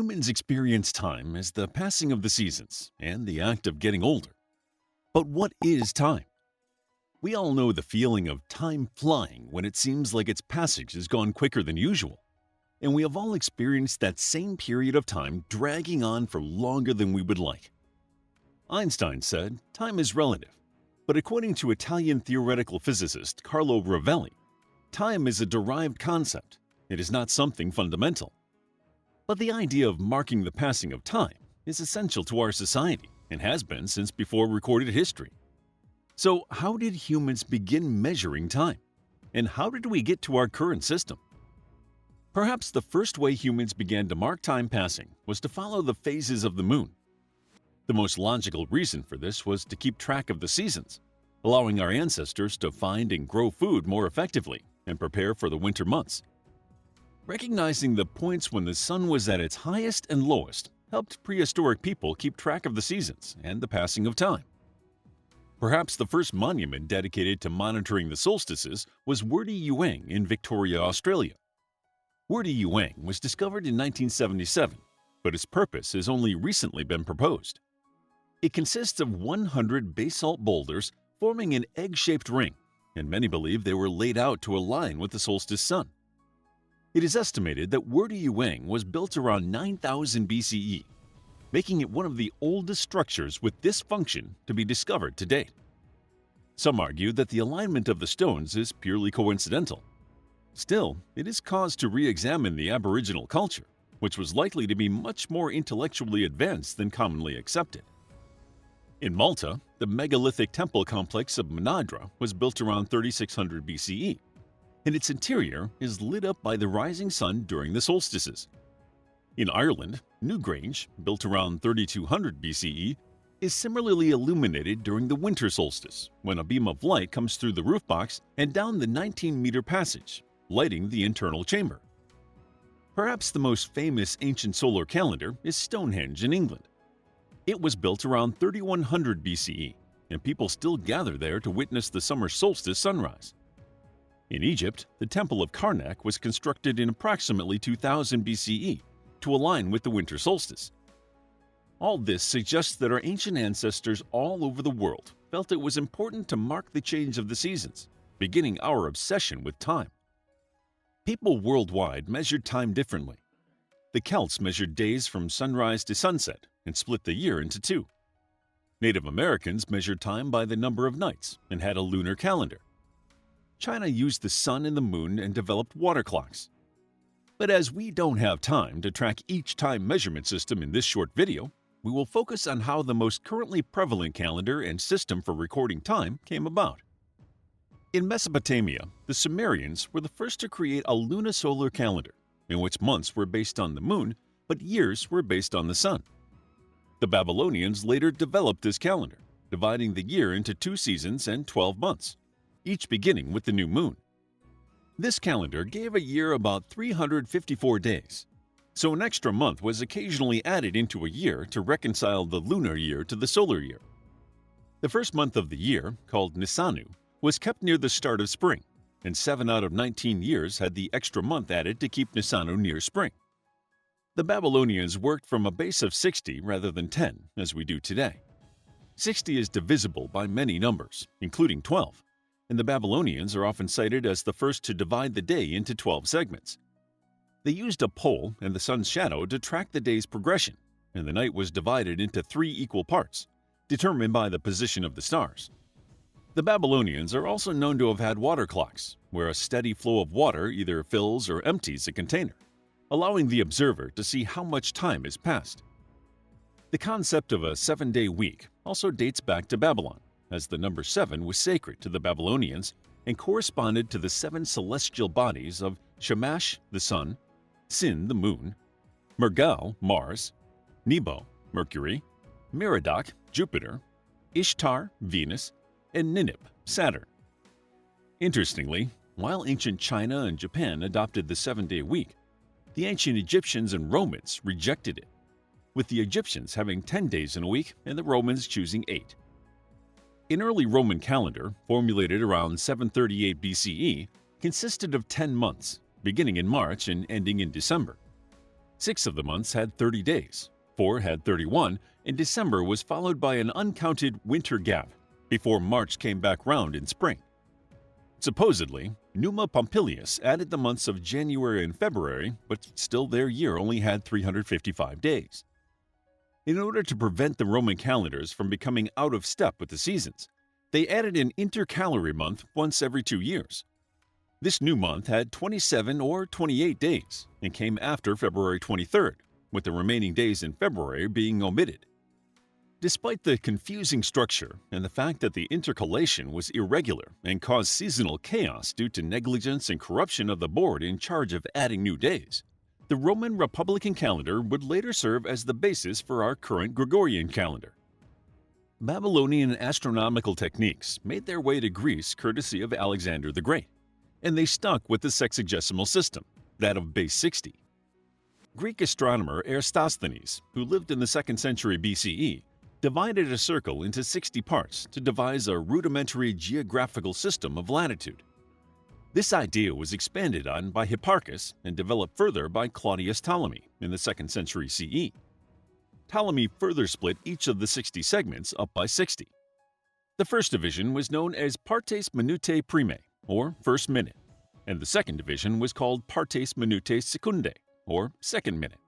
Humans experience time as the passing of the seasons and the act of getting older. But what is time? We all know the feeling of time flying when it seems like its passage has gone quicker than usual. And we have all experienced that same period of time dragging on for longer than we would like. Einstein said, time is relative. But according to Italian theoretical physicist Carlo Rovelli, time is a derived concept. It is not something fundamental. But the idea of marking the passing of time is essential to our society and has been since before recorded history. So how did humans begin measuring time? And how did we get to our current system? Perhaps the first way humans began to mark time passing was to follow the phases of the moon. The most logical reason for this was to keep track of the seasons, allowing our ancestors to find and grow food more effectively and prepare for the winter months. Recognizing the points when the sun was at its highest and lowest helped prehistoric people keep track of the seasons and the passing of time. Perhaps the first monument dedicated to monitoring the solstices was Wurdi Youang in Victoria, Australia. Wurdi Youang was discovered in 1977, but its purpose has only recently been proposed. It consists of 100 basalt boulders forming an egg-shaped ring, and many believe they were laid out to align with the solstice sun. It is estimated that Wurdi Youang was built around 9000 BCE, making it one of the oldest structures with this function to be discovered to date. Some argue that the alignment of the stones is purely coincidental. Still, it is cause to re-examine the Aboriginal culture, which was likely to be much more intellectually advanced than commonly accepted. In Malta, the megalithic temple complex of Menadra was built around 3600 BCE, and its interior is lit up by the rising sun during the solstices. In Ireland, Newgrange, built around 3200 BCE, is similarly illuminated during the winter solstice when a beam of light comes through the roof box and down the 19-meter passage, lighting the internal chamber. Perhaps the most famous ancient solar calendar is Stonehenge in England. It was built around 3100 BCE, and people still gather there to witness the summer solstice sunrise. In Egypt, the Temple of Karnak was constructed in approximately 2000 BCE to align with the winter solstice. All this suggests that our ancient ancestors all over the world felt it was important to mark the change of the seasons, beginning our obsession with time. People worldwide measured time differently. The Celts measured days from sunrise to sunset and split the year into two. Native Americans measured time by the number of nights and had a lunar calendar. China used the sun and the moon and developed water clocks. But as we don't have time to track each time measurement system in this short video, we will focus on how the most currently prevalent calendar and system for recording time came about. In Mesopotamia, the Sumerians were the first to create a lunisolar calendar, in which months were based on the moon, but years were based on the sun. The Babylonians later developed this calendar, dividing the year into 2 seasons and 12 months, each beginning with the new moon. This calendar gave a year about 354 days, so an extra month was occasionally added into a year to reconcile the lunar year to the solar year. The first month of the year, called Nisanu, was kept near the start of spring, and 7 out of 19 years had the extra month added to keep Nisanu near spring. The Babylonians worked from a base of 60 rather than 10, as we do today. 60 is divisible by many numbers, including 12, and the Babylonians are often cited as the first to divide the day into 12 segments. They used a pole and the sun's shadow to track the day's progression, and the night was divided into 3 equal parts, determined by the position of the stars. The Babylonians are also known to have had water clocks, where a steady flow of water either fills or empties a container, allowing the observer to see how much time has passed. The concept of a 7-day week also dates back to Babylon, as the number 7 was sacred to the Babylonians and corresponded to the 7 celestial bodies of Shamash, the sun, Sin, the moon, Nergal, Mars, Nebo, Mercury, Merodach, Jupiter, Ishtar, Venus, and Ninip, Saturn. Interestingly, while ancient China and Japan adopted the 7-day week, the ancient Egyptians and Romans rejected it, with the Egyptians having 10 days in a week and the Romans choosing 8. An early Roman calendar, formulated around 738 BCE, consisted of 10 months, beginning in March and ending in December. 6 of the months had 30 days, 4 had 31, and December was followed by an uncounted winter gap before March came back round in spring. Supposedly, Numa Pompilius added the months of January and February, but still their year only had 355 days. In order to prevent the Roman calendars from becoming out of step with the seasons, they added an intercalary month once every 2 years. This new month had 27 or 28 days and came after February 23rd, with the remaining days in February being omitted. Despite the confusing structure and the fact that the intercalation was irregular and caused seasonal chaos due to negligence and corruption of the board in charge of adding new days, the Roman Republican calendar would later serve as the basis for our current Gregorian calendar. Babylonian astronomical techniques made their way to Greece courtesy of Alexander the Great, and they stuck with the sexagesimal system, that of base 60. Greek astronomer Eratosthenes, who lived in the 2nd century BCE, divided a circle into 60 parts to devise a rudimentary geographical system of latitude. This idea was expanded on by Hipparchus and developed further by Claudius Ptolemy in the 2nd century CE. Ptolemy further split each of the 60 segments up by 60. The first division was known as partes minutae primae, or first minute, and the second division was called partes minutae secundae, or second minute.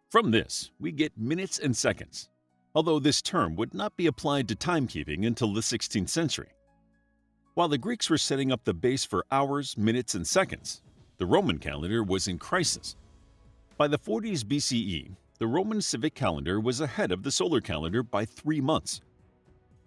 From this, we get minutes and seconds, although this term would not be applied to timekeeping until the 16th century. While the Greeks were setting up the base for hours, minutes, and seconds, the Roman calendar was in crisis. By the 40s BCE, the Roman civic calendar was ahead of the solar calendar by 3 months.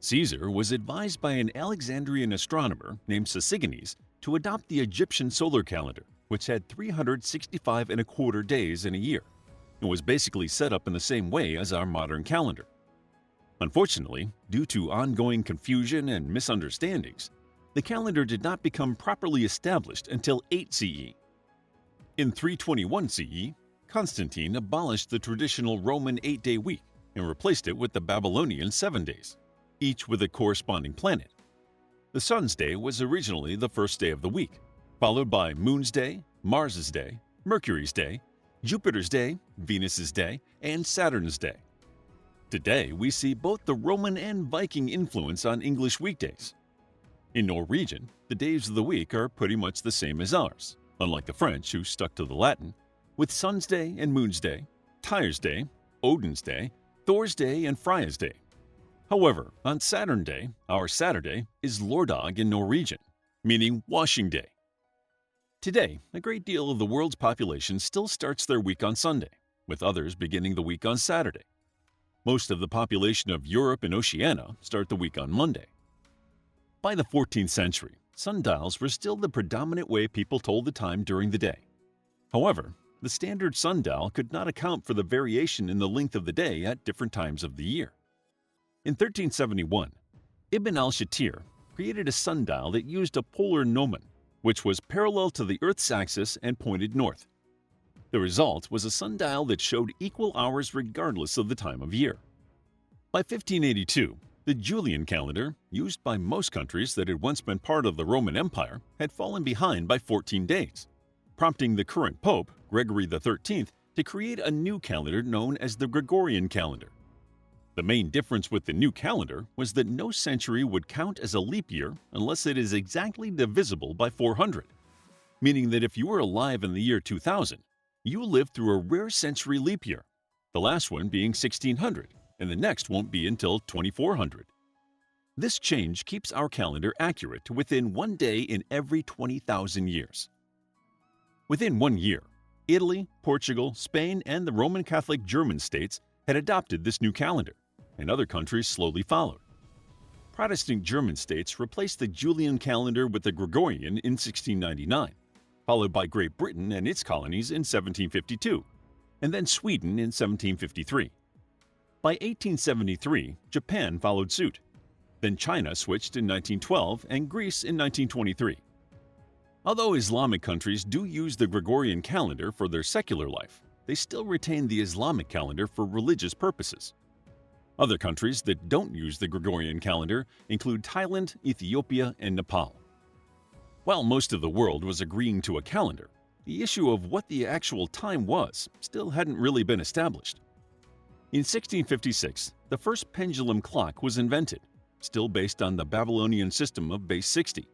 Caesar was advised by an Alexandrian astronomer named Sosigenes to adopt the Egyptian solar calendar, which had 365 and a quarter days in a year, and was basically set up in the same way as our modern calendar. Unfortunately, due to ongoing confusion and misunderstandings, the calendar did not become properly established until 8 CE. In 321 CE, Constantine abolished the traditional Roman 8-day week and replaced it with the Babylonian 7 days, each with a corresponding planet. The Sun's day was originally the first day of the week, followed by Moon's day, Mars's day, Mercury's day, Jupiter's day, Venus's day, and Saturn's day. Today, we see both the Roman and Viking influence on English weekdays. In Norwegian, the days of the week are pretty much the same as ours, unlike the French who stuck to the Latin, with Sun's day and Moon's day, Tyr's day, Odin's day, Thor's day, and Freya's day. However, on Saturn Day, our Saturday, is Lørdag in Norwegian, meaning washing day. Today, a great deal of the world's population still starts their week on Sunday, with others beginning the week on Saturday. Most of the population of Europe and Oceania start the week on Monday. By the 14th century, sundials were still the predominant way people told the time during the day. However, the standard sundial could not account for the variation in the length of the day at different times of the year. In 1371, Ibn al-Shatir created a sundial that used a polar gnomon, which was parallel to the Earth's axis and pointed north. The result was a sundial that showed equal hours regardless of the time of year. By 1582, the Julian calendar, used by most countries that had once been part of the Roman Empire, had fallen behind by 14 days, prompting the current Pope, Gregory XIII, to create a new calendar known as the Gregorian calendar. The main difference with the new calendar was that no century would count as a leap year unless it is exactly divisible by 400, meaning that if you were alive in the year 2000, you lived through a rare century leap year, the last one being 1600, and the next won't be until 2400. This change keeps our calendar accurate to within 1 day in every 20,000 years. Within 1 year, Italy, Portugal, Spain, and the Roman Catholic German states had adopted this new calendar, and other countries slowly followed. Protestant German states replaced the Julian calendar with the Gregorian in 1699, followed by Great Britain and its colonies in 1752, and then Sweden in 1753. By 1873, Japan followed suit. Then China switched in 1912 and Greece in 1923. Although Islamic countries do use the Gregorian calendar for their secular life, they still retain the Islamic calendar for religious purposes. Other countries that don't use the Gregorian calendar include Thailand, Ethiopia, and Nepal. While most of the world was agreeing to a calendar, the issue of what the actual time was still hadn't really been established. In 1656, the first pendulum clock was invented, still based on the Babylonian system of base 60.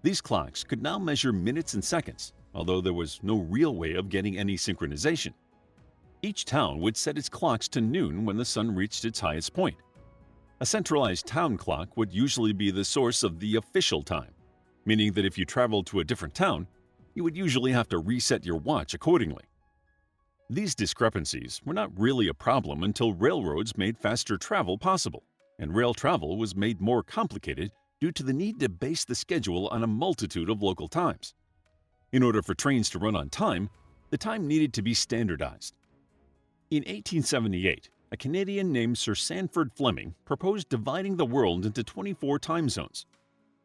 These clocks could now measure minutes and seconds, although there was no real way of getting any synchronization. Each town would set its clocks to noon when the sun reached its highest point. A centralized town clock would usually be the source of the official time, meaning that if you traveled to a different town, you would usually have to reset your watch accordingly. These discrepancies were not really a problem until railroads made faster travel possible, and rail travel was made more complicated due to the need to base the schedule on a multitude of local times. In order for trains to run on time, the time needed to be standardized. In 1878, a Canadian named Sir Sandford Fleming proposed dividing the world into 24 time zones.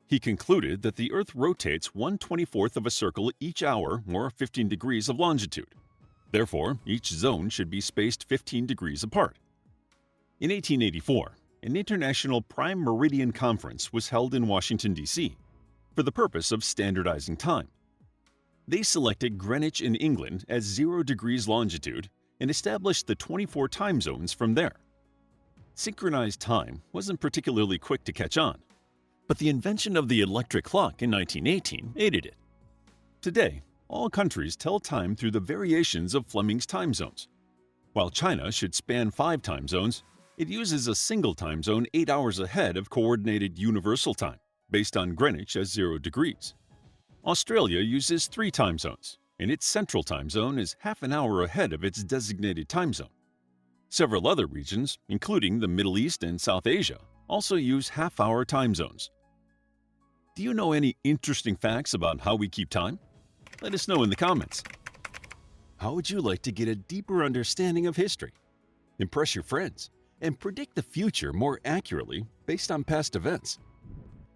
He concluded that the Earth rotates 1/24th of a circle each hour, or 15 degrees of longitude. Therefore, each zone should be spaced 15 degrees apart. In 1884, an International Prime Meridian Conference was held in Washington, D.C., for the purpose of standardizing time. They selected Greenwich in England as 0 degrees longitude and established the 24 time zones from there. Synchronized time wasn't particularly quick to catch on, but the invention of the electric clock in 1918 aided it. Today, all countries tell time through the variations of Fleming's time zones. While China should span 5 time zones, it uses a single time zone 8 hours ahead of coordinated universal time, based on Greenwich as 0 degrees. Australia uses 3 time zones, and its central time zone is half an hour ahead of its designated time zone. Several other regions, including the Middle East and South Asia, also use half-hour time zones. Do you know any interesting facts about how we keep time? Let us know in the comments. How would you like to get a deeper understanding of history, impress your friends, and predict the future more accurately based on past events?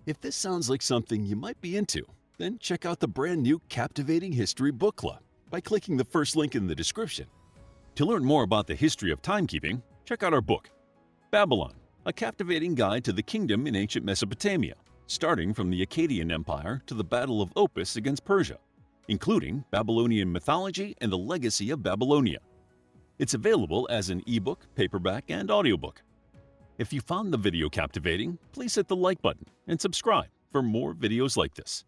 If this sounds like something you might be into, then check out the brand new Captivating History Book Club by clicking the first link in the description. To learn more about the history of timekeeping, check out our book, Babylon, a captivating guide to the kingdom in ancient Mesopotamia, starting from the Akkadian Empire to the Battle of Opis against Persia, including Babylonian mythology and the legacy of Babylonia. It's available as an ebook, paperback, and audiobook. If you found the video captivating, please hit the like button and subscribe for more videos like this.